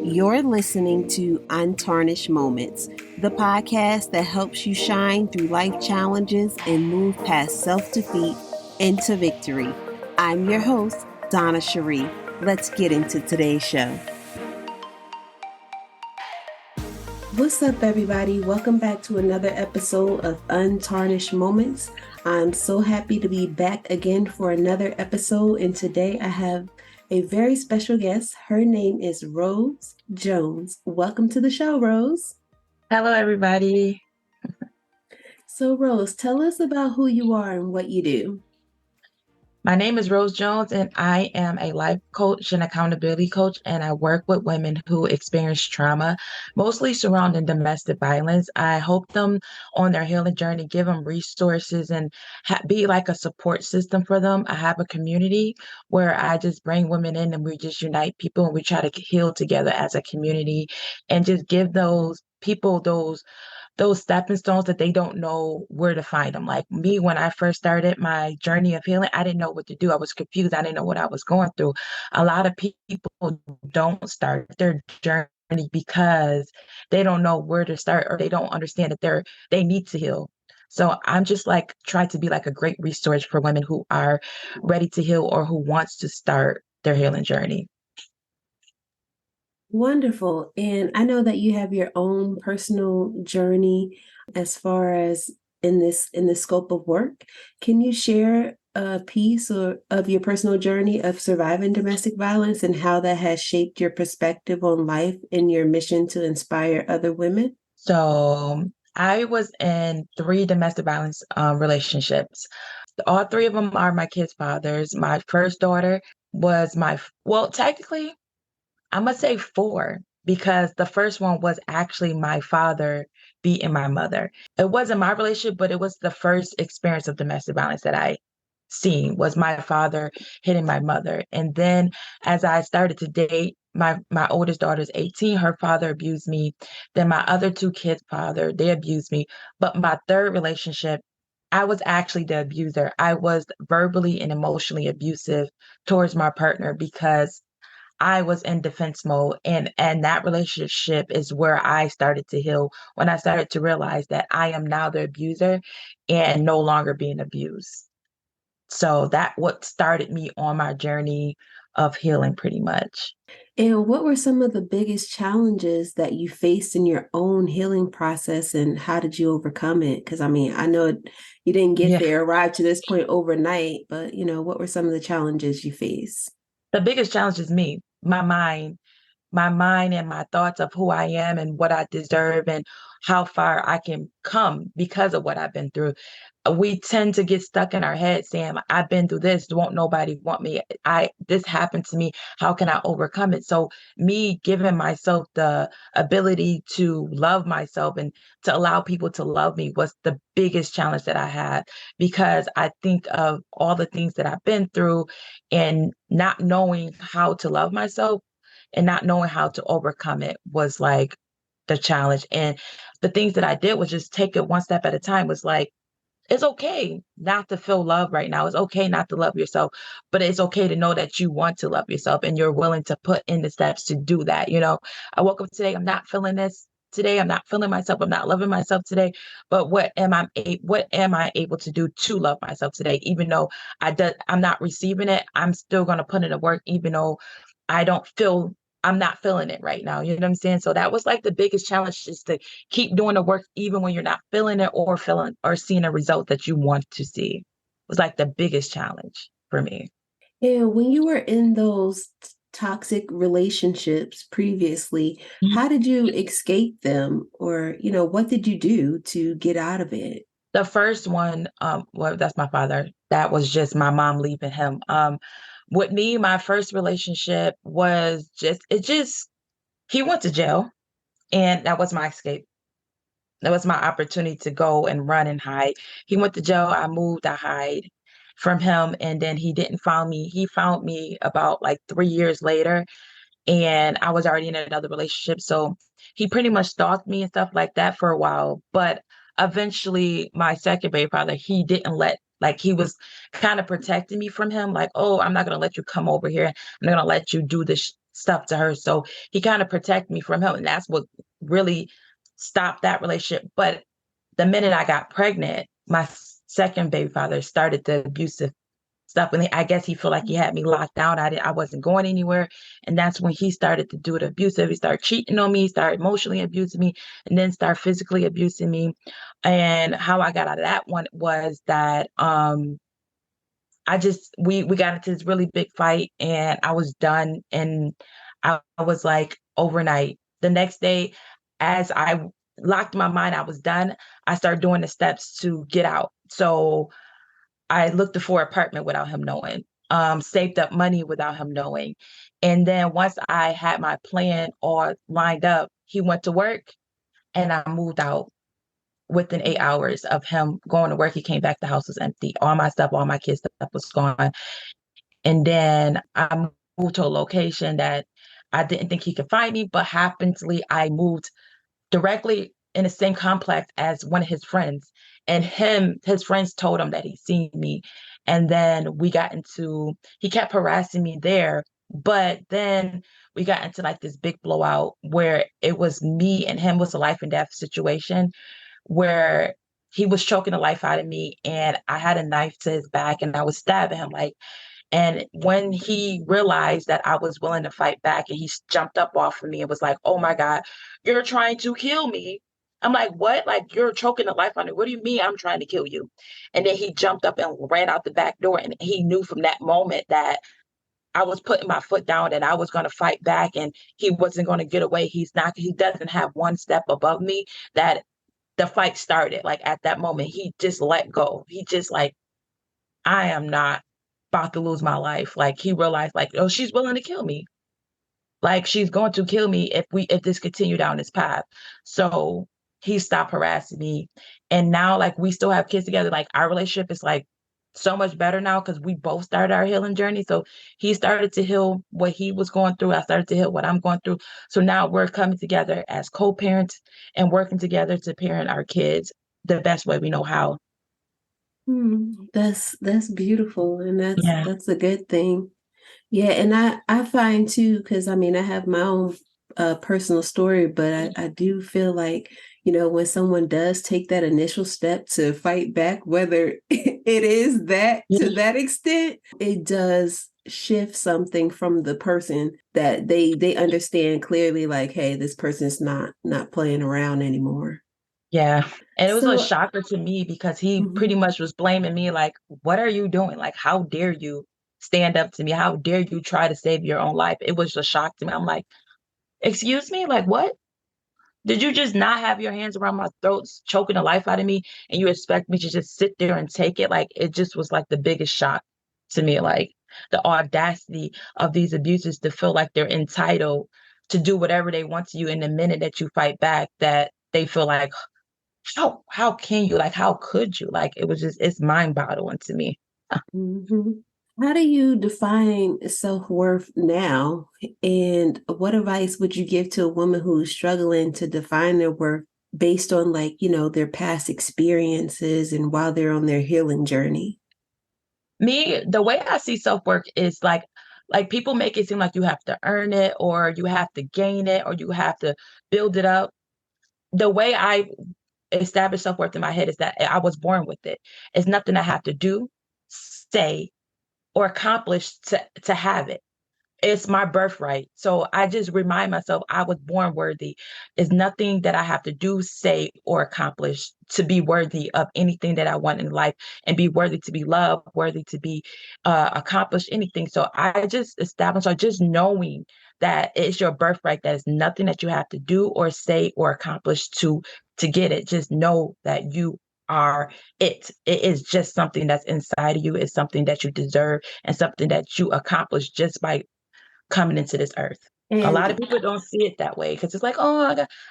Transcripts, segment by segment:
You're listening to Untarnished Moments, the podcast that helps you shine through life challenges and move past self defeat into victory. I'm your host, Donna Cherie. Let's get into today's show. What's up, everybody? Welcome back to another episode of Untarnished Moments. I'm so happy to be back again for another episode, and today I have a very special guest. Her name is Rose Jones. Welcome to the show, Rose. Hello, everybody. So, Rose, tell us about who you are and what you do. My name is Rose Jones, and I am a life coach and accountability coach, and I work with women who experience trauma, mostly surrounding domestic violence. I help them on their healing journey, give them resources, and be like a support system for them. I have a community where I just bring women in and we just unite people and we try to heal together as a community and just give those people those stepping stones that they don't know where to find them. Like me, when I first started my journey of healing, I didn't know what to do. I was confused. I didn't know what I was going through. A lot of people don't start their journey because they don't know where to start or they don't understand that they need to heal. So I'm just like trying to be like a great resource for women who are ready to heal or who wants to start their healing journey. Wonderful. And I know that you have your own personal journey as far as in the scope of work. Can you share a piece of your personal journey of surviving domestic violence and how that has shaped your perspective on life and your mission to inspire other women? So I was in 3 domestic violence relationships. All 3 of them are my kids' fathers. My first daughter was well, technically, I'm gonna say 4 because the first one was actually my father beating my mother. It wasn't my relationship, but it was the first experience of domestic violence that I seen was my father hitting my mother. And then as I started to date, my oldest daughter is 18, her father abused me. Then my other 2 kids' father, they abused me. But my third relationship, I was actually the abuser. I was verbally and emotionally abusive towards my partner because I was in defense mode, and that relationship is where I started to heal when I started to realize that I am now the abuser and no longer being abused. So that what started me on my journey of healing pretty much. And what were some of the biggest challenges that you faced in your own healing process and how did you overcome it? Because I mean, I know you didn't get Yeah. there, arrive to this point overnight, but what were some of the challenges you faced? The biggest challenge is me, my mind and my thoughts of who I am and what I deserve and how far I can come because of what I've been through. We tend to get stuck in our head saying, I've been through this, won't nobody want me? This happened to me. How can I overcome it? So me giving myself the ability to love myself and to allow people to love me was the biggest challenge that I had because I think of all the things that I've been through and not knowing how to love myself and not knowing how to overcome it was like the challenge. And the things that I did was just take it one step at a time, was like, it's okay not to feel love right now. It's okay not to love yourself, but it's okay to know that you want to love yourself and you're willing to put in the steps to do that. I woke up today, I'm not feeling this today. I'm not feeling myself. I'm not loving myself today. But what am I able to do to love myself today? Even though I'm not receiving it, I'm still going to put in the work, even though I don't feel I'm not feeling it right now. You know what I'm saying? So that was like the biggest challenge is to keep doing the work even when you're not feeling it or feeling or seeing a result that you want to see. It was like the biggest challenge for me. And when you were in those toxic relationships previously, Mhm. how did you escape them? Or, what did you do to get out of it? The first one, well, that's my father. That was just my mom leaving him. With me, my first relationship was he went to jail and that was my escape. That was my opportunity to go and run and hide. He went to jail. I moved. I hide from him, and then he didn't find me. He found me about like 3 years later, and I was already in another relationship. So he pretty much stalked me and stuff like that for a while. But eventually, my second baby father, he didn't let. Like he was kind of protecting me from him. Like, oh, I'm not gonna let you come over here. I'm not gonna let you do this stuff to her. So he kind of protected me from him. And that's what really stopped that relationship. But the minute I got pregnant, my second baby father started the abusive stuff. And I guess he felt like he had me locked down. I wasn't going anywhere. And that's when he started to do the abusive. He started cheating on me, started emotionally abusing me, and then started physically abusing me. And how I got out of that one was that I just we got into this really big fight and I was done. And I was like overnight. The next day, as I locked my mind, I was done. I started doing the steps to get out. So I looked for an apartment without him knowing, saved up money without him knowing. And then once I had my plan all lined up, he went to work and I moved out within 8 hours of him going to work. He came back, the house was empty. All my stuff, all my kids' stuff was gone. And then I moved to a location that I didn't think he could find me, but happily I moved directly in the same complex as one of his friends. And his friends told him that he seen me. And then he kept harassing me there. But then we got into like this big blowout where it was me and him was a life and death situation where he was choking the life out of me and I had a knife to his back and I was stabbing him like and when he realized that I was willing to fight back and he jumped up off of me and was like, "Oh my God, you're trying to kill me." I'm like, "What? Like you're choking the life out of me. What do you mean I'm trying to kill you?" And then he jumped up and ran out the back door. And he knew from that moment that I was putting my foot down and I was going to fight back and he wasn't going to get away. He doesn't have one step above me that the fight started. Like at that moment, he just let go. He just like, I am not about to lose my life. Like he realized, like, oh, she's willing to kill me. Like she's going to kill me if this continue down this path. So he stopped harassing me. And now like we still have kids together. Like our relationship is like so much better now because we both started our healing journey. So he started to heal what he was going through. I started to heal what I'm going through. So now we're coming together as co-parents and working together to parent our kids the best way we know how. That's beautiful, and Yeah. that's a good thing. Yeah, and I find too, because I mean I have my own personal story, but I do feel like, when someone does take that initial step to fight back, whether it is that to Yeah. that extent, it does shift something from the person that they understand clearly, like, hey, this person's not playing around anymore. Yeah, and it was a So, shocker to me because he pretty mhm. much was blaming me like, "What are you doing? Like, how dare you stand up to me? How dare you try to save your own life?" It was a shock to me. I'm like, "Excuse me? Like, what? Did you just not have your hands around my throat, choking the life out of me, and you expect me to just sit there and take it?" Like, it just was like the biggest shock to me, like the audacity of these abusers to feel like they're entitled to do whatever they want to you in the minute that you fight back, that they feel like how can you? Like, how could you? Like, it was just it's mind-boggling to me. Mhm. How do you define self-worth now? And what advice would you give to a woman who's struggling to define their worth based on, like, their past experiences and while they're on their healing journey? Me, the way I see self-worth is like people make it seem like you have to earn it or you have to gain it or you have to build it up. The way I establish self-worth in my head is that I was born with it. It's nothing I have to do, say, or accomplish to have it. It's my birthright. So I just remind myself I was born worthy. It's nothing that I have to do, say, or accomplish to be worthy of anything that I want in life and be worthy to be loved, worthy to be accomplished, anything. So I just established, or just knowing that it's your birthright, that is nothing that you have to do or say or accomplish to get it. Just know that you are it. It is just something that's inside of you. It's something that you deserve and something that you accomplish just by coming into this earth. A lot of And people don't see it that way because it's like, "Oh,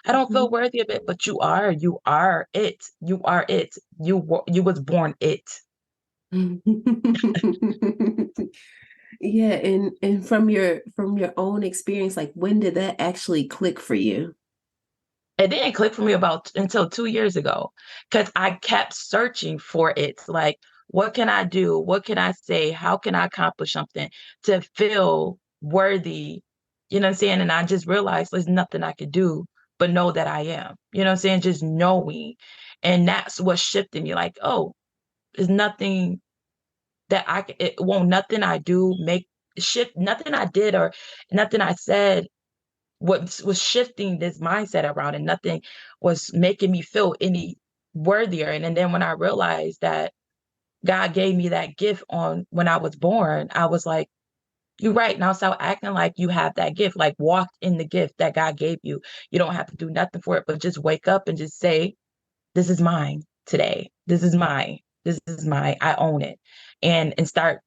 I don't feel Mhm. worthy of it," but you are it. You are it. You was born it. Yeah, and from your own experience, like when did that actually click for you? It didn't click for me about until 2 years ago because I kept searching for it. Like, what can I do? What can I say? How can I accomplish something to feel worthy You know what I'm saying? And I just realized there's nothing I could do but know that I am. You know what I'm saying? Just knowing. And that's what shifted me. Like, oh, there's nothing that it won't, nothing I do make shift, nothing I did or nothing I said what was shifting this mindset around, and nothing was making me feel any worthier. And then when I realized that God gave me that gift on when I was born, I was like, you're right. Now start acting like you have that gift, like walk in the gift that God gave you. You don't have to do nothing for it, but just wake up and just say, this is mine today. This is mine. This is mine. I own it. And start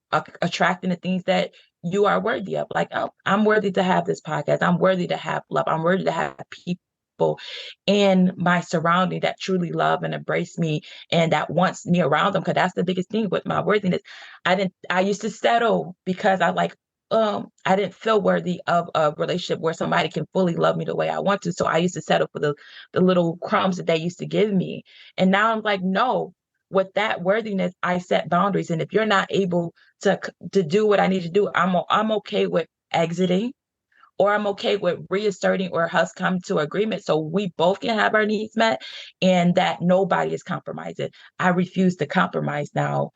attracting the things that you are worthy of. Like, oh, I'm worthy to have this podcast. I'm worthy to have love. I'm worthy to have people in my surrounding that truly love and embrace me and that wants me around them. Cause that's the biggest thing with my worthiness. I used to settle because I didn't feel worthy of a relationship where somebody can fully love me the way I want to. So I used to settle for the little crumbs that they used to give me. And now I'm like, no, with that worthiness, I set boundaries. And if you're not able to do what I need to do, I'm okay with exiting, or I'm okay with reasserting or us come to agreement so we both can have our needs met and that nobody is compromising. I refuse to compromise now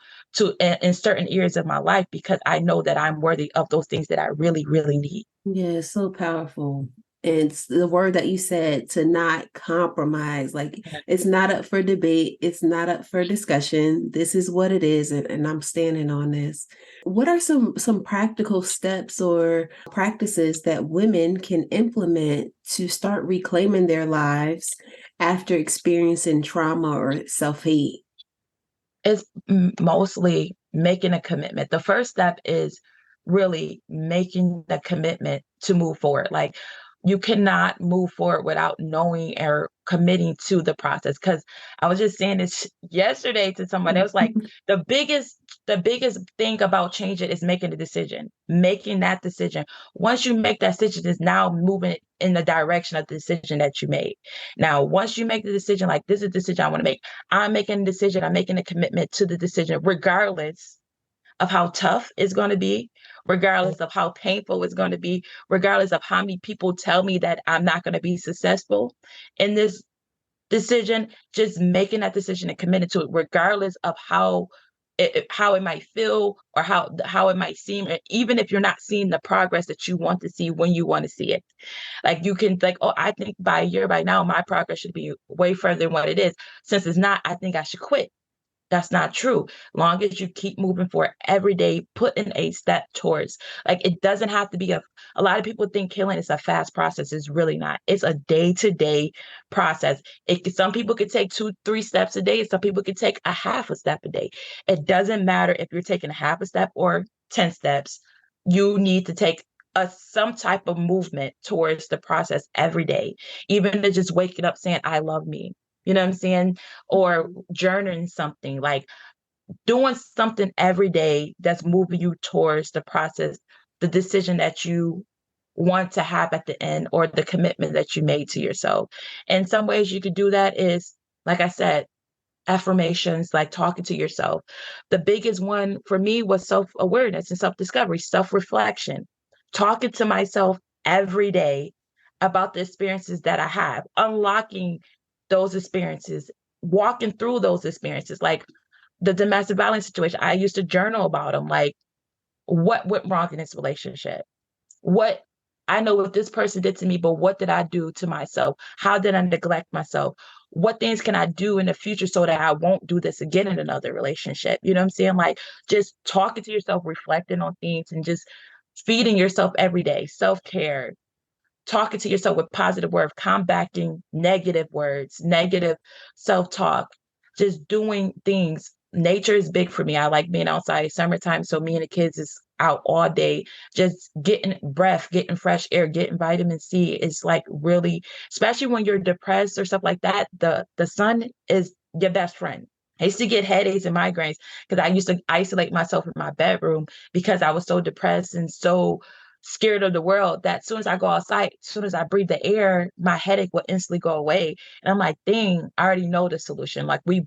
in certain areas of my life because I know that I'm worthy of those things that I really, really need. Yeah, it's so powerful. And it's the word that you said, to not compromise. Like, it's not up for debate. It's not up for discussion. This is what it is, and I'm standing on this. What are some practical steps or practices that women can implement to start reclaiming their lives after experiencing trauma or self-hate? It's mostly making a commitment. The first step is really making the commitment to move forward. Like, you cannot move forward without knowing or committing to the process. Because I was just saying this yesterday to someone. It was like the biggest the biggest thing about changing is making a decision. Making that decision. Once you make that decision, is now moving in the direction of the decision that you made. Now, once you make the decision, like, this is the decision I want to make. I'm making a decision. I'm making a commitment to the decision, regardless of how tough it's going to be, regardless of how painful it's going to be, regardless of how many people tell me that I'm not going to be successful in this decision. Just making that decision and committing to it, regardless of how it might feel or how it might seem, even if you're not seeing the progress that you want to see when you want to see it. Like, you can think, oh, I think by a year by now my progress should be way further than what it is. Since it's not, I think I should quit. That's not true. Long as you keep moving forward every day, putting a step towards, like, it doesn't have to be a lot of people think healing is a fast process. It's really not. It's a day-to-day process. Some people could take 2, 3 steps a day. Some people could take a half a step a day. It doesn't matter if you're taking a half a step or 10 steps. You need to take some type of movement towards the process every day, even to just waking up saying, I love me. You know what I'm saying? Or journaling something, like doing something every day that's moving you towards the process, the decision that you want to have at the end, or the commitment that you made to yourself. And some ways you could do that is, like I said, affirmations, like talking to yourself. The biggest one for me was self-awareness and self-discovery, self-reflection, talking to myself every day about the experiences that I have, unlocking those experiences, walking through those experiences. Like the domestic violence situation, I used to journal about them. Like, what went wrong in this relationship? What I know what this person did to me, but what did I do to myself? How did I neglect myself? What things can I do in the future so that I won't do this again in another relationship? You know what I'm saying? Like, just talking to yourself, reflecting on things, and just feeding yourself every day. Self-care, talking to yourself with positive words, combating negative words, negative self-talk, just doing things. Nature is big for me. I like being outside. It's summertime, so me and the kids is out all day, just getting breath, getting fresh air, getting vitamin C. It's like really, especially when you're depressed or stuff like that, the sun is your best friend. I used to get headaches and migraines because I used to isolate myself in my bedroom because I was so depressed and so scared of the world that as soon as I go outside, as soon as I breathe the air, my headache will instantly go away. And I'm like, dang, I already know the solution. Like we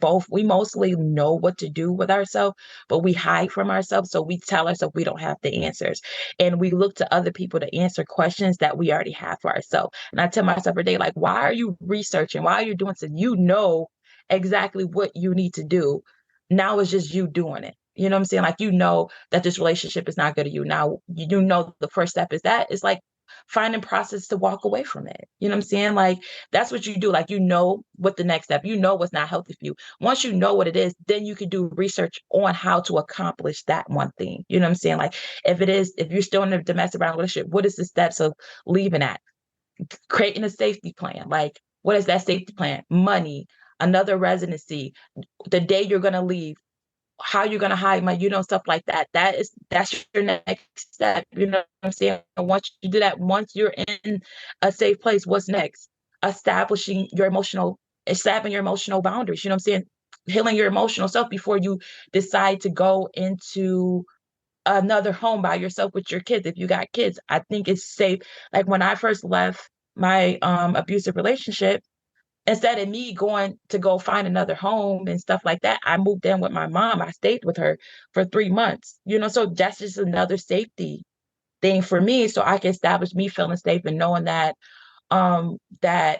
mostly know what to do with ourselves, but we hide from ourselves. So we tell ourselves we don't have the answers. And we look to other people to answer questions that we already have for ourselves. And I tell myself every day, like, why are you researching? Why are you doing something? You know exactly what you need to do. Now it's just you doing it. You know what I'm saying? Like, you know that this relationship is not good to you. Now, you know the first step is that. It's like finding process to walk away from it. You know what I'm saying? Like, that's what you do. Like, you know what the next step, you know what's not healthy for you. Once you know what it is, then you can do research on how to accomplish that one thing. You know what I'm saying? Like, if you're still in a domestic violence relationship, what is the steps of leaving that? Creating a safety plan. Like, what is that safety plan? Money, another residency, the day you're going to leave, how you're going to hide money, stuff like that. That's your next step. You know what I'm saying? And once you do that, once you're in a safe place, what's next? Establishing your emotional boundaries. You know what I'm saying? Healing your emotional self before you decide to go into another home by yourself with your kids. If you got kids, I think it's safe. Like, when I first left my abusive relationship, instead of me going to go find another home and stuff like that, I moved in with my mom. I stayed with her for 3 months. So that's just another safety thing for me, so I can establish me feeling safe and knowing that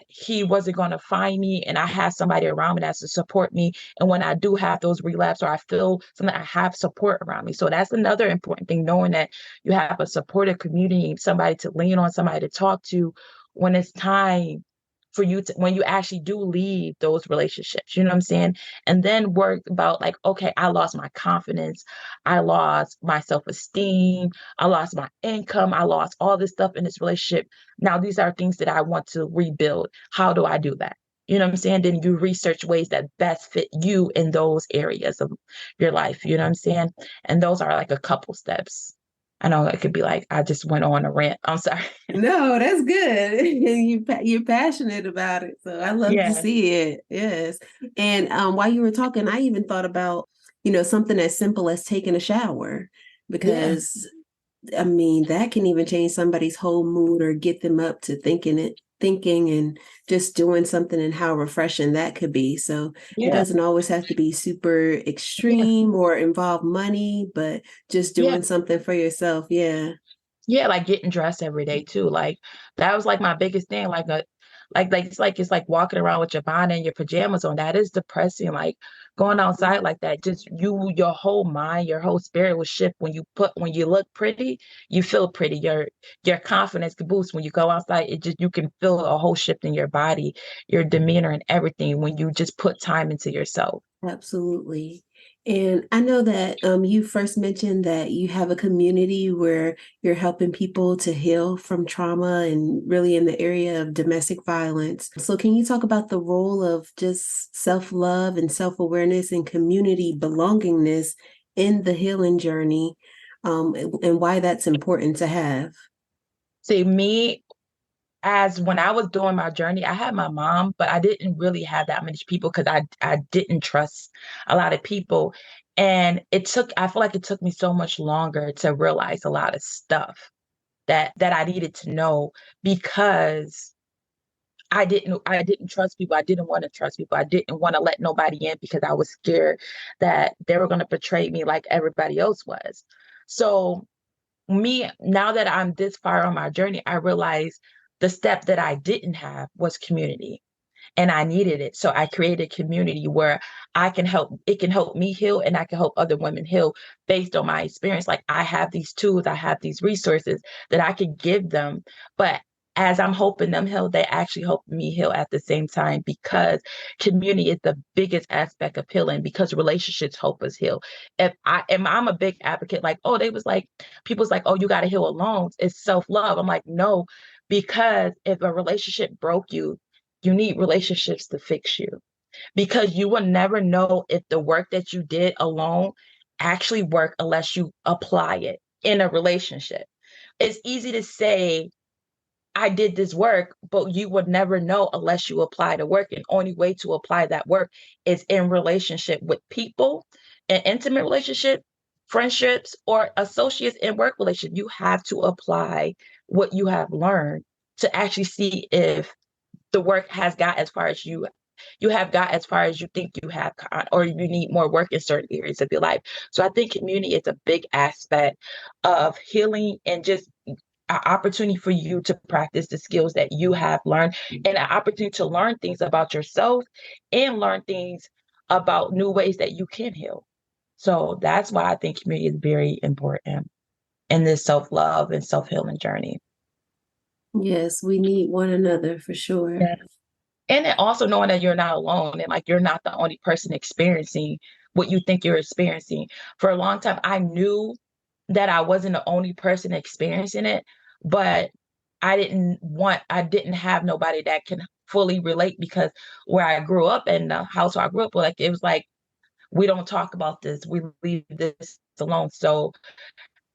he wasn't going to find me, and I have somebody around me that's to support me. And when I do have those relapse, or I feel something, I have support around me. So that's another important thing, knowing that you have a supportive community, somebody to lean on, somebody to talk to when it's time for you to, when you actually do leave those relationships. You know what I'm saying? And then work about, like, okay, I lost my confidence, I lost my self-esteem, I lost my income, I lost all this stuff in this relationship. Now, these are things that I want to rebuild. How do I do that? You know what I'm saying? Then you research ways that best fit you in those areas of your life. You know what I'm saying? And those are like a couple steps. I know it could be like, I just went on a rant. I'm sorry. No, that's good. You're passionate about it, so I love to Yeah. see it. Yes. And while you were talking, I even thought about, something as simple as taking a shower, Yeah. because I mean, that can even change somebody's whole mood or get them up to thinking and just doing something, and how refreshing that could be. So it Yeah. doesn't always have to be super Yeah. extreme or involve money, but just Yeah. doing something for yourself. Yeah. Yeah, like getting dressed every day too. Like, that was like my biggest thing. It's like walking around with your bonnet and your pajamas on. That is depressing. Like, going outside like that, just your whole mind, your whole spirit will shift when you look pretty, you feel pretty. Your confidence can boost when you go outside. You can feel a whole shift in your body, your demeanor and everything when you just put time into yourself. Absolutely. And I know that you first mentioned that you have a community where you're helping people to heal from trauma, and really in the area of domestic violence. So, can you talk about the role of just self love and self awareness and community belongingness in the healing journey, and why that's important to have? See, me, as when I was doing my journey, I had my mom, but I didn't really have that many people because I didn't trust a lot of people. And I feel like it took me so much longer to realize a lot of stuff that I needed to know, because I didn't trust people. I didn't want to trust people. I didn't want to let nobody in because I was scared that they were going to portray me like everybody else was. So, me, now that I'm this far on my journey, I realize the step that I didn't have was community, and I needed it. So I created a community where it can help me heal, and I can help other women heal based on my experience. Like, I have these tools, I have these resources that I could give them. But as I'm helping them heal, they actually help me heal at the same time, because community is the biggest aspect of healing, because relationships help us heal. I'm a big advocate, like, oh, people's like, oh, you got to heal alone. It's self-love. I'm like, no, because if a relationship broke you, you need relationships to fix you, because you will never know if the work that you did alone actually worked unless you apply it in a relationship. It's easy to say, I did this work, but you would never know unless you apply the work. And only way to apply that work is in relationship with people, an intimate relationship. friendships or associates in work relations, you have to apply what you have learned to actually see if the work has got as far as you have got as far as you think you have, or you need more work in certain areas of your life. So I think community is a big aspect of healing and just an opportunity for you to practice the skills that you have learned and an opportunity to learn things about yourself and learn things about new ways that you can heal. So that's why I think community is very important in this self-love and self-healing journey. Yes, we need one another for sure. Yeah. And then also knowing that you're not alone and like you're not the only person experiencing what you think you're experiencing. For a long time, I knew that I wasn't the only person experiencing it, but I didn't have nobody that can fully relate because where I grew up and the house where I grew up, like it was like, we don't talk about this. We leave this alone. So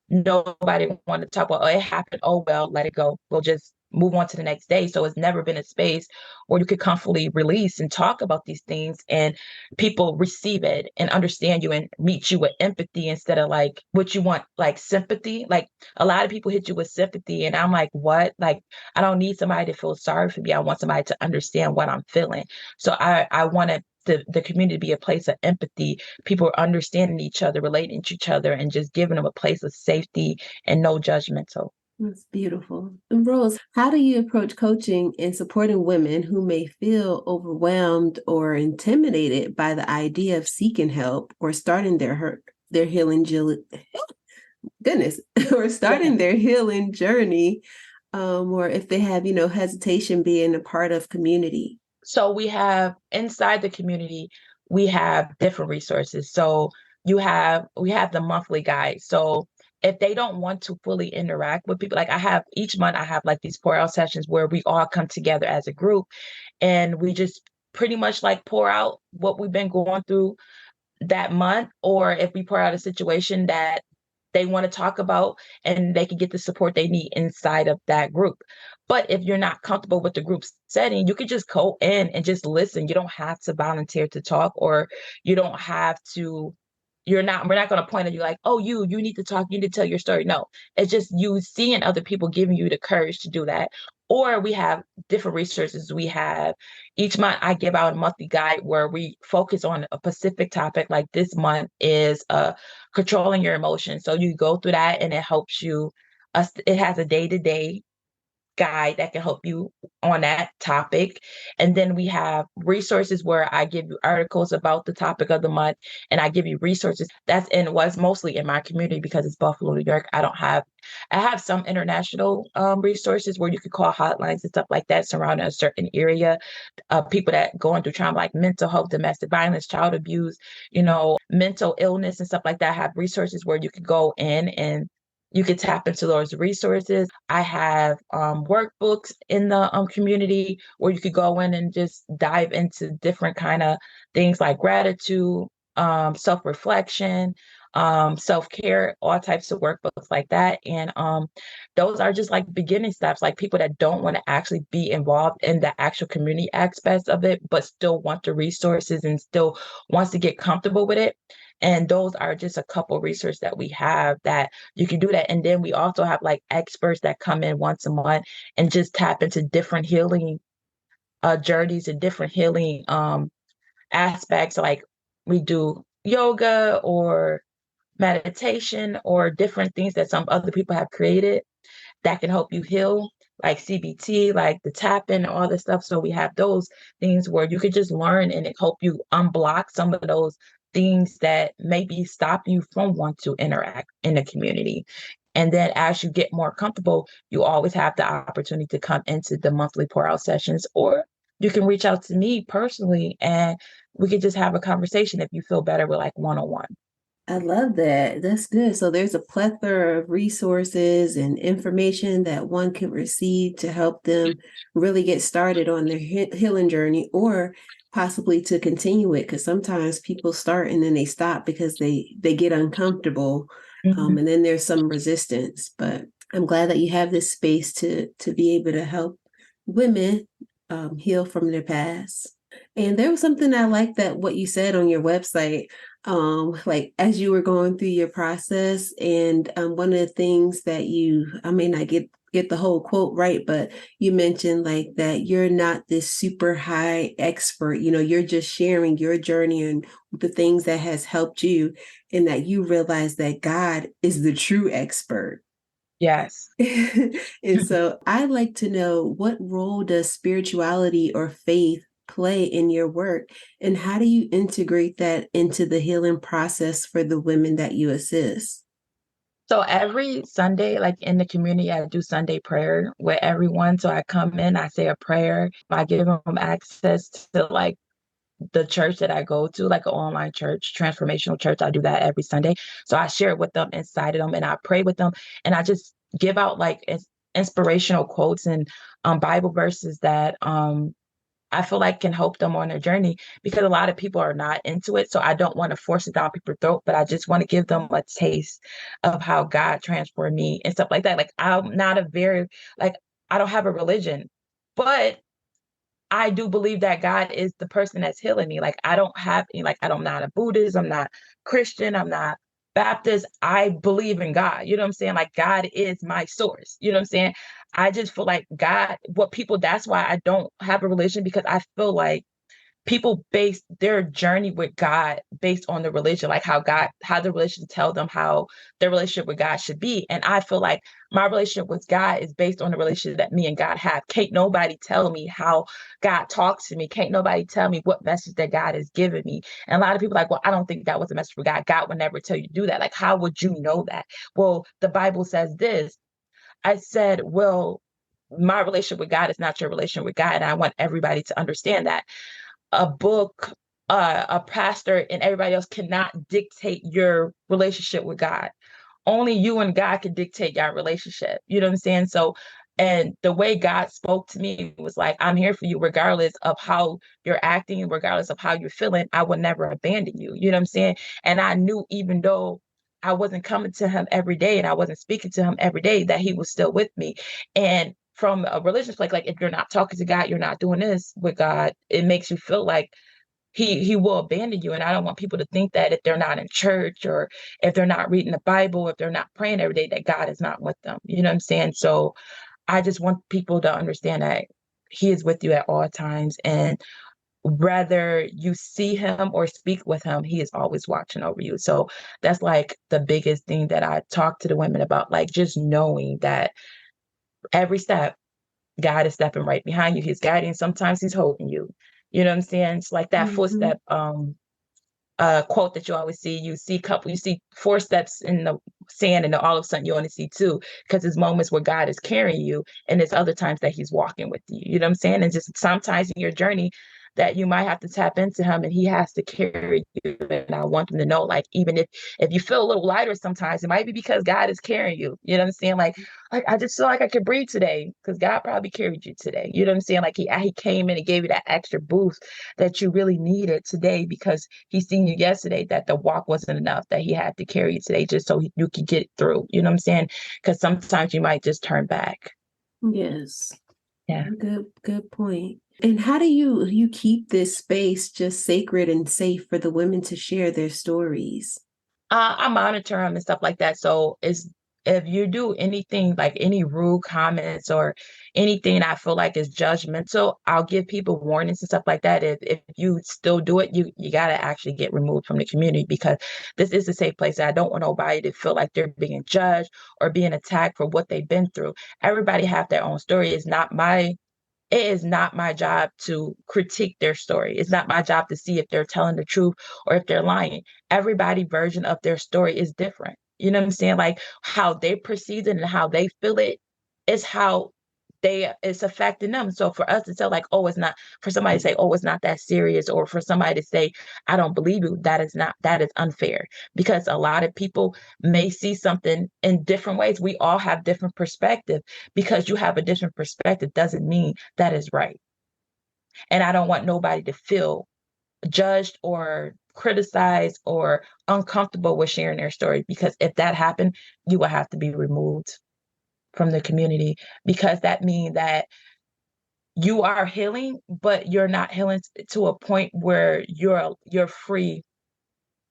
nobody wanted to talk about, oh, it happened. Oh, well, let it go. We'll just move on to the next day. So it's never been a space where you could comfortably release and talk about these things and people receive it and understand you and meet you with empathy instead of like what you want, like sympathy. Like a lot of people hit you with sympathy. And I'm like, what? Like, I don't need somebody to feel sorry for me. I want somebody to understand what I'm feeling. So I wanted the community to be a place of empathy, people are understanding each other, relating to each other, and just giving them a place of safety and no judgmental. That's beautiful. And Rose, how do you approach coaching and supporting women who may feel overwhelmed or intimidated by the idea of seeking help or starting their healing goodness or Yeah. starting their healing journey, or if they have hesitation being a part of community? So we have inside the community, we have different resources. So we have the monthly guide. So if they don't want to fully interact with people, like I have each month, I have like these pour out sessions where we all come together as a group and we just pretty much like pour out what we've been going through that month, or if we pour out a situation that they want to talk about and they can get the support they need inside of that group. But if you're not comfortable with the group setting, you could just go in and just listen. You don't have to volunteer to talk, or you don't have to we're not going to point at you like, oh, you need to talk, you need to tell your story. No, it's just you seeing other people giving you the courage to do that. Or we have different resources. We have each month I give out a monthly guide where we focus on a specific topic. Like this month is controlling your emotions. So you go through that and it helps you. It has a day-to-day guide that can help you on that topic. And then we have resources where I give you articles about the topic of the month and I give you resources. That's in was mostly in my community because it's Buffalo, New York. I have some international resources where you could call hotlines and stuff like that surrounding a certain area. People that going through trauma like mental health, domestic violence, child abuse, mental illness and stuff like that. Have resources where you could go in and you could tap into those resources. I have workbooks in the community where you could go in and just dive into different kind of things like gratitude, self-reflection, self-care, all types of workbooks like that. And those are just like beginning steps, like people that don't want to actually be involved in the actual community aspects of it, but still want the resources and still wants to get comfortable with it. And those are just a couple resources that we have that you can do that. And then we also have like experts that come in once a month and just tap into different healing journeys and different healing aspects. Like we do yoga or meditation or different things that some other people have created that can help you heal, like CBT, like the tapping, all this stuff. So we have those things where you could just learn and it help you unblock some of those things that maybe stop you from want to interact in the community. And then as you get more comfortable, you always have the opportunity to come into the monthly pour out sessions, or you can reach out to me personally and we could just have a conversation if you feel better with like one-on-one. I love that. That's good. So there's a plethora of resources and information that one can receive to help them really get started on their healing journey, or possibly to continue it. Because sometimes people start and then they stop because they get uncomfortable, Mhm. and then there's some resistance. But I'm glad that you have this space to be able to help women heal from their past. And there was something I like that what you said on your website. like as you were going through your process, and one of the things that I may not get the whole quote right, but you mentioned like that you're not this super high expert, you're just sharing your journey and the things that has helped you, and that you realize that God is the true expert. Yes. And so I'd like to know, what role does spirituality or faith play in your work, and how do you integrate that into the healing process for the women that you assist? So every Sunday, like in the community, I do Sunday prayer with everyone. So I come in, I say a prayer, I give them access to like the church that I go to, like an online church, transformational church. I do that every Sunday. So I share it with them, inside of them, and I pray with them. And I just give out like inspirational quotes and Bible verses that I feel like can help them on their journey, because a lot of people are not into it. So I don't want to force it down people's throat, but I just want to give them a taste of how God transformed me and stuff like that. Like I'm not a very like I don't have a religion, but I do believe that God is the person that's healing me. Like I don't have any, like I'm not a Buddhist, I'm not Christian, I'm not Baptist. I believe in God. You know what I'm saying? Like God is my source. You know what I'm saying? I just feel like God, what people, that's why I don't have a religion, because I feel like people base their journey with God based on the religion, like how the religion tell them how their relationship with God should be. And I feel like my relationship with God is based on the relationship that me and God have. Can't nobody tell me how God talks to me. Can't nobody tell me what message that God has given me. And a lot of people are like, well, I don't think that was a message for God. God would never tell you to do that. Like, how would you know that? Well, the Bible says this. I said, well, my relationship with God is not your relationship with God. And I want everybody to understand that a book, a pastor, and everybody else cannot dictate your relationship with God. Only you and God can dictate your relationship. You know what I'm saying? So, and the way God spoke to me was like, I'm here for you, regardless of how you're acting, regardless of how you're feeling. I will never abandon you. You know what I'm saying? And I knew, even though I wasn't coming to him every day and I wasn't speaking to him every day, that he was still with me. And from a religious like if you're not talking to God, you're not doing this with God, it makes you feel like he will abandon you. And I don't want people to think that if they're not in church, or if they're not reading the Bible, if they're not praying every day, that God is not with them. You know what I'm saying? So I just want people to understand that he is with you at all times. And whether you see him or speak with him, he is always watching over you. So that's like the biggest thing that I talk to the women about, like just knowing that every step God is stepping right behind you. He's guiding. Sometimes he's holding you. You know what I'm saying? It's like that Mhm. footstep quote that you always see. You see four steps in the sand, and then all of a sudden you only see two, because there's moments where God is carrying you, and there's other times that he's walking with you. You know what I'm saying? And just sometimes in your journey that you might have to tap into him, and he has to carry you. And I want them to know, like, even if you feel a little lighter sometimes, it might be because God is carrying you. You know what I'm saying? Like I just feel like I could breathe today because God probably carried you today. You know what I'm saying? Like he came in and gave you that extra boost that you really needed today, because he seen you yesterday that the walk wasn't enough, that he had to carry you today just so you could get through. You know what I'm saying? Because sometimes you might just turn back. Yes. Yeah. Good point. And how do you keep this space just sacred and safe for the women to share their stories? I monitor them and stuff like that. So it's if you do anything like any rude comments or anything I feel like is judgmental, I'll give people warnings and stuff like that. If you still do it, you gotta actually get removed from the community, because this is a safe place. I don't want nobody to feel like they're being judged or being attacked for what they've been through. Everybody have their own story. It is not my job to critique their story. It's not my job to see if they're telling the truth or if they're lying. Everybody version of their story is different. You know what I'm saying? Like how they perceive it and how they feel it is how it's affecting them. So for us to tell like, oh, it's not, for somebody to say, oh, it's not that serious, or for somebody to say, I don't believe you, that is unfair, because a lot of people may see something in different ways. We all have different perspective. Because you have a different perspective doesn't mean that is right. And I don't want nobody to feel judged or criticized or uncomfortable with sharing their story, because if that happened, you will have to be removed from the community, because that means that you are healing, but you're not healing to a point where you're free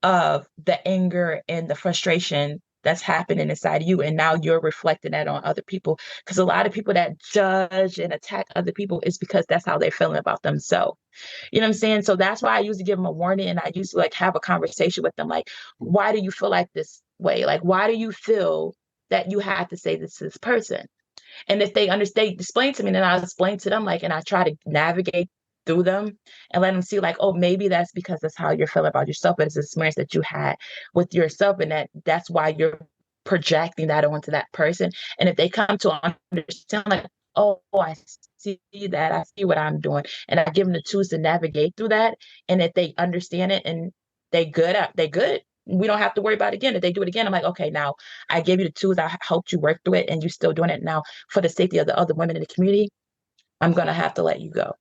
of the anger and the frustration that's happening inside you. And now you're reflecting that on other people. Because a lot of people that judge and attack other people is because that's how they're feeling about themselves. You know what I'm saying? So that's why I used to give them a warning, and I used to like have a conversation with them. Like, why do you feel like this way? Like, why do you feel that you have to say this to this person? And if they understand, explain to me, then I'll explain to them, like, and I try to navigate through them and let them see, like, oh, maybe that's because that's how you're feeling about yourself, but it's an experience that you had with yourself, and that's why you're projecting that onto that person. And if they come to understand, like, oh, I see that, I see what I'm doing, and I give them the tools to navigate through that. And if they understand it and they good. We don't have to worry about it again. If they do it again, I'm like, okay, now I gave you the tools, I helped you work through it, and you're still doing it now for the safety of the other women in the community. I'm gonna have to let you go.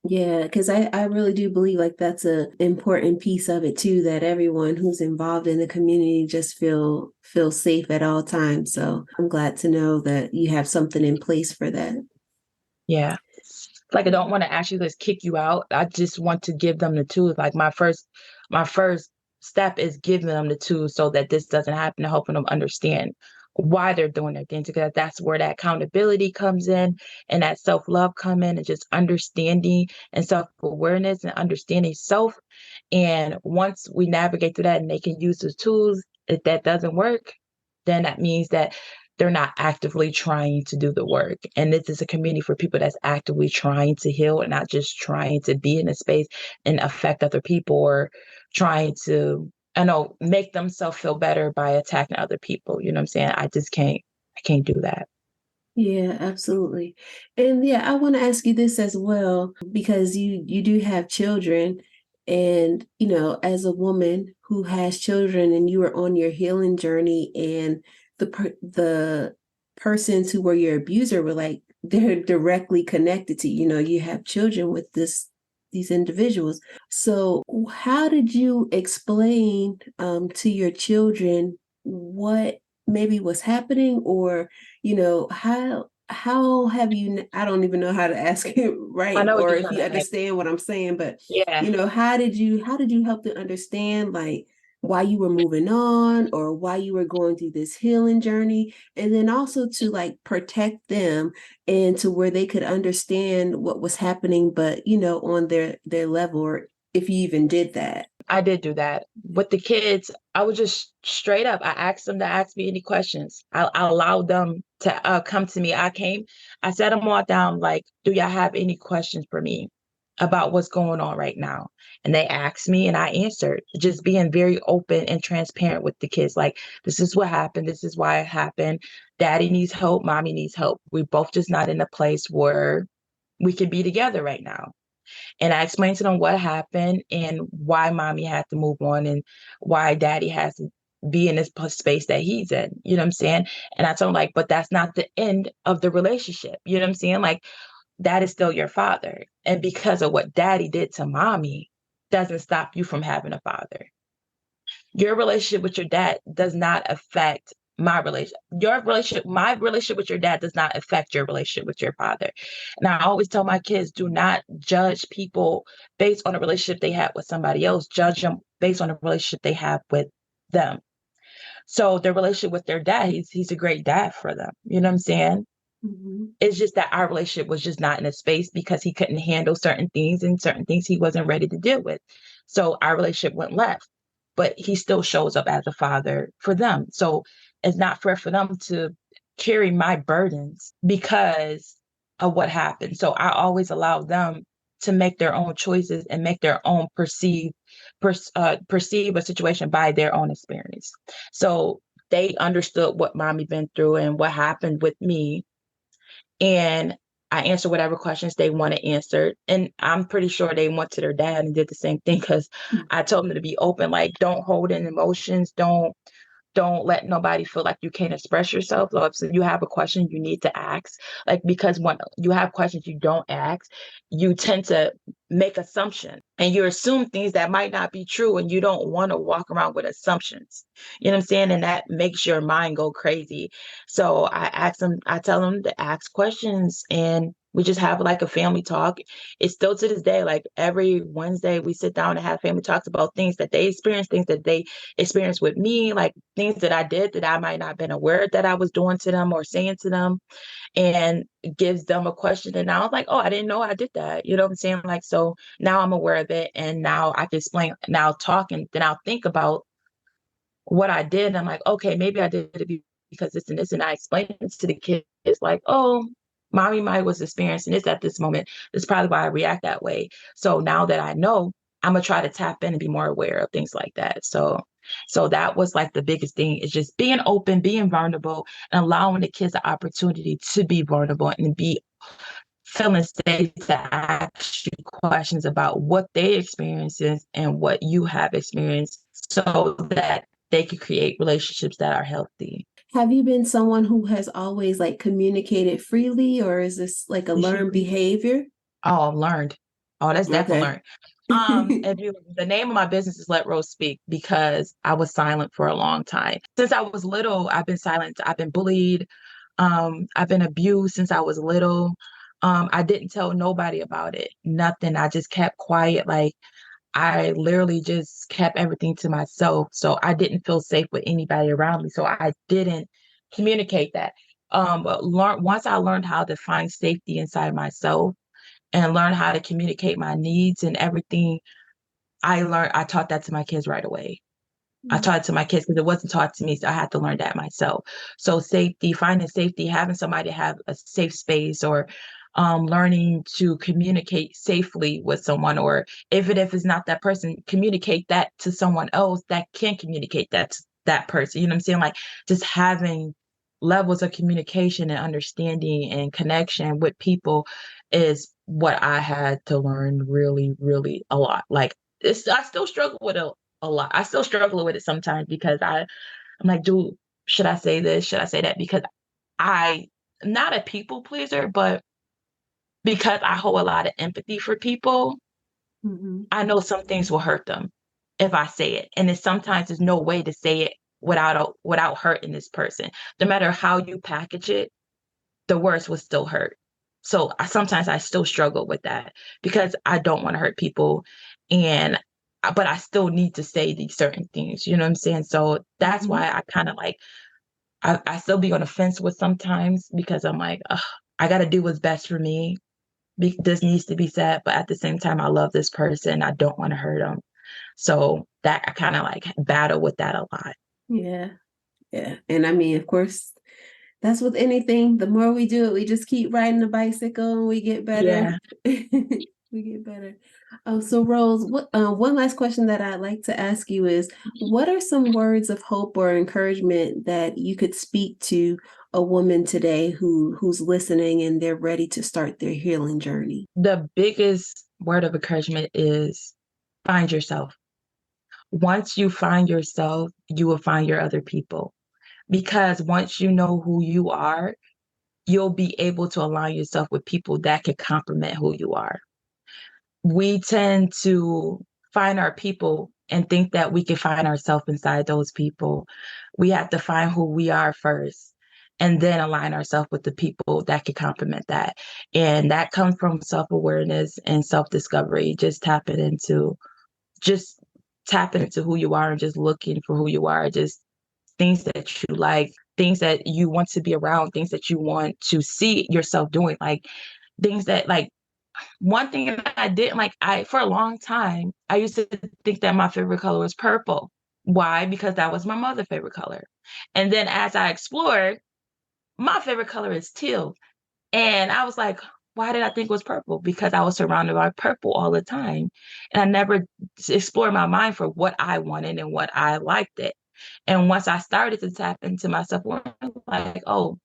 Yeah, because I really do believe like that's a important piece of it too, that everyone who's involved in the community just feel safe at all times. So I'm glad to know that you have something in place for that. Yeah. Like I don't want to actually just kick you out. I just want to give them the tools. Like my first step is giving them the tools so that this doesn't happen, and helping them understand why they're doing their things, because that's where that accountability comes in and that self-love come in, and just understanding and self-awareness and understanding self. And once we navigate through that and they can use the tools, if that doesn't work, then that means that they're not actively trying to do the work. And this is a community for people that's actively trying to heal and not just trying to be in a space and affect other people, or trying to, I know, make themselves feel better by attacking other people. You know what I'm saying? I can't do that. Yeah, absolutely. And yeah, I want to ask you this as well, because you do have children, and as a woman who has children and you are on your healing journey, and the persons who were your abuser were like they're directly connected to you have children with these individuals. So how did you explain to your children what maybe was happening, or how have you, I don't even know how to ask it I right, know what or you're if trying you to ask. understand what I'm saying, but Yeah. how did you help them understand like why you were moving on, or why you were going through this healing journey, and then also to like protect them and to where they could understand what was happening, but on their level, or if you even did that. I did do that with the kids. I was just straight up. I asked them to ask me any questions. I allowed them to come to me. I set them all down. Like, do y'all have any questions for me about what's going on right now? And they asked me, and I answered, just being very open and transparent with the kids. Like, this is what happened. This is why it happened. Daddy needs help. Mommy needs help. We both just not in a place where we can be together right now. And I explained to them what happened and why mommy had to move on, and why daddy has to be in this space that he's in. You know what I'm saying? And I told him, like, but that's not the end of the relationship. You know what I'm saying? Like, that is still your father. And because of what daddy did to mommy, doesn't stop you from having a father. Your relationship with your dad does not affect my relationship. My relationship with your dad does not affect your relationship with your father. And I always tell my kids, do not judge people based on a relationship they have with somebody else. Judge them based on a relationship they have with them. So their relationship with their dad, he's a great dad for them. You know what I'm saying? Mhm. It's just that our relationship was just not in a space because he couldn't handle certain things, and certain things he wasn't ready to deal with. So our relationship went left, but he still shows up as a father for them. So it's not fair for them to carry my burdens because of what happened. So I always allow them to make their own choices and make their own perceive a situation by their own experience. So they understood what mommy been through and what happened with me, and I answered whatever questions they wanted answered. And I'm pretty sure they went to their dad and did the same thing, because I told them to be open, like, don't hold in emotions, don't let nobody feel like you can't express yourself. Like, if you have a question, you need to ask. Like, because when you have questions you don't ask, you tend to make assumptions, and you assume things that might not be true, and you don't want to walk around with assumptions. You know what I'm saying? And that makes your mind go crazy. So I tell them to ask questions, and We just have like a family talk. It's still to this day, like every Wednesday, we sit down and have family talks about things that they experienced, things that they experienced with me, like things that I did that I might not have been aware that I was doing to them or saying to them, and gives them a question. And I was like, oh, I didn't know I did that. You know what I'm saying? Like, so now I'm aware of it. And now I can explain, now talk, and then I'll think about what I did. And I'm like, okay, maybe I did it because this and this. And I explained it to the kids like, oh, mommy might was experiencing this at this moment. That's probably why I react that way. So now that I know, I'm gonna try to tap in and be more aware of things like that. So that was like the biggest thing, is just being open, being vulnerable, and allowing the kids the opportunity to be vulnerable and be feeling safe to ask you questions about what they experiences and what you have experienced, so that they can create relationships that are healthy. Have you been someone who has always like communicated freely, or is this like a learned behavior? Oh, learned. Oh, that's definitely Okay. learned. If you, the name of my business is Let Rose Speak, because I was silent for a long time. Since I was little, I've been silent. I've been bullied. I've been abused since I was little. I didn't tell nobody about it. Nothing. I just kept quiet. Like, I literally just kept everything to myself. So I didn't feel safe with anybody around me. So I didn't communicate that. But once I learned how to find safety inside myself and learn how to communicate my needs and everything, I taught that to my kids right away. I taught it to my kids because it wasn't taught to me, so I had to learn that myself. So safety, finding safety, having somebody have a safe space, or learning to communicate safely with someone, or if it's not that person, communicate that to someone else that can communicate that to that person. You know what I'm saying? Like, just having levels of communication and understanding and connection with people is what I had to learn really, really a lot. Like, I still struggle with it a lot. I still struggle with it sometimes because I'm like, dude, should I say this? Should I say that? Because I'm not a people pleaser, but because I hold a lot of empathy for people, Mhm. I know some things will hurt them if I say it. And sometimes there's no way to say it without hurting this person. No matter how you package it, the words will still hurt. So sometimes I still struggle with that because I don't want to hurt people, and but I still need to say these certain things. You know what I'm saying? So that's Mhm. why I kind of like, I still be on the fence with sometimes, because I'm like, ugh, I got to do what's best for me. This needs to be said, but at the same time, I love this person. I don't want to hurt them. So that I kind of like battle with that a lot. Yeah. Yeah. And I mean, of course, that's with anything. The more we do it, we just keep riding the bicycle and we get better. Yeah. We get better. Oh, so Rose, one last question that I'd like to ask you is, what are some words of hope or encouragement that you could speak to a woman today who's listening and they're ready to start their healing journey? The biggest word of encouragement is find yourself. Once you find yourself, you will find your other people. Because once you know who you are, you'll be able to align yourself with people that can complement who you are. We tend to find our people and think that we can find ourselves inside those people. We have to find who we are first and then align ourselves with the people that can complement that. And that comes from self-awareness and self-discovery, just tapping into who you are and just looking for who you are, just things that you like, things that you want to be around, things that you want to see yourself doing, like things that like one thing that I didn't like, I for a long time, I used to think that my favorite color was purple. Why? Because that was my mother's favorite color. And then as I explored, my favorite color is teal. And I was like, why did I think it was purple? Because I was surrounded by purple all the time. And I never explored my mind for what I wanted and what I liked it. And once I started to tap into myself, like, oh,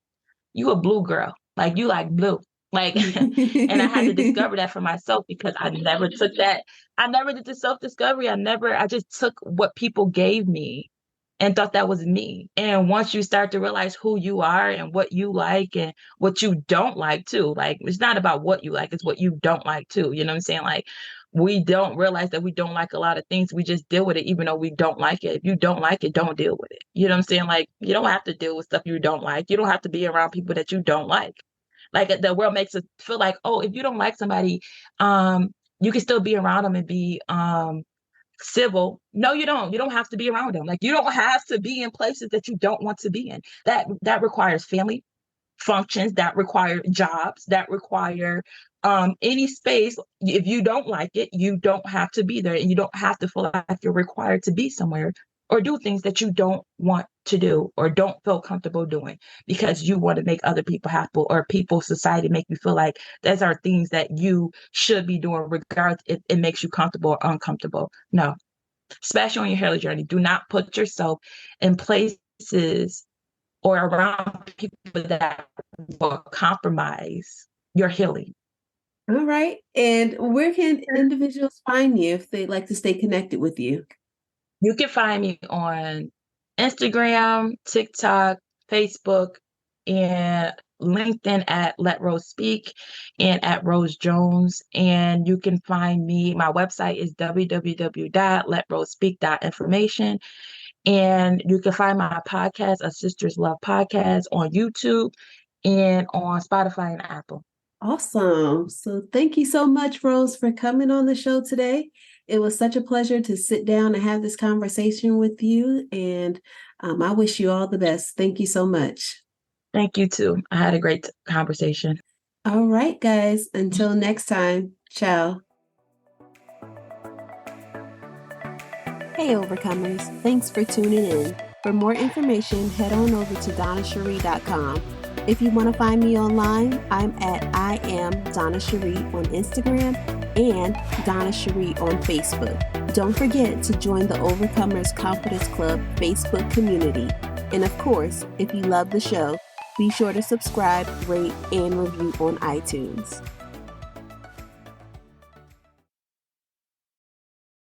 you a blue girl. Like, you like blue. Like, and I had to discover that for myself because I never took that. I never did the self-discovery. I just took what people gave me and thought that was me. And once you start to realize who you are and what you like and what you don't like too, like, it's not about what you like, it's what you don't like too. You know what I'm saying? Like, we don't realize that we don't like a lot of things. We just deal with it, even though we don't like it. If you don't like it, don't deal with it. You know what I'm saying? Like, you don't have to deal with stuff you don't like. You don't have to be around people that you don't like. Like the world makes us feel like, oh, if you don't like somebody, you can still be around them and be civil. No, you don't. You don't have to be around them. Like you don't have to be in places that you don't want to be in. That requires family functions, that require jobs, that require any space. If you don't like it, you don't have to be there, and you don't have to feel like you're required to be somewhere or do things that you don't want to do or don't feel comfortable doing because you want to make other people happy or people, society make you feel like those are things that you should be doing regardless if it makes you comfortable or uncomfortable. No, especially on your healing journey, do not put yourself in places or around people that will compromise your healing. All right. And where can individuals find you if they'd like to stay connected with you? You can find me on Instagram, TikTok, Facebook, and LinkedIn at Let Rose Speak and at Rose Jones. And you can find me, my website is www.letrosespeak.information. And you can find my podcast, A Sister's Love Podcast, on YouTube and on Spotify and Apple. Awesome. So thank you so much, Rose, for coming on the show today. It was such a pleasure to sit down and have this conversation with you. And I wish you all the best. Thank you so much. Thank you too. I had a great conversation. All right, guys. Until next time. Ciao. Hey, Overcomers. Thanks for tuning in. For more information, head on over to DonnaCherie.com. If you want to find me online, I'm at I am Donna Cherie on Instagram and Donna Cherie on Facebook. Don't forget to join the Overcomers Confidence Club Facebook community. And of course, if you love the show, be sure to subscribe, rate, and review on iTunes.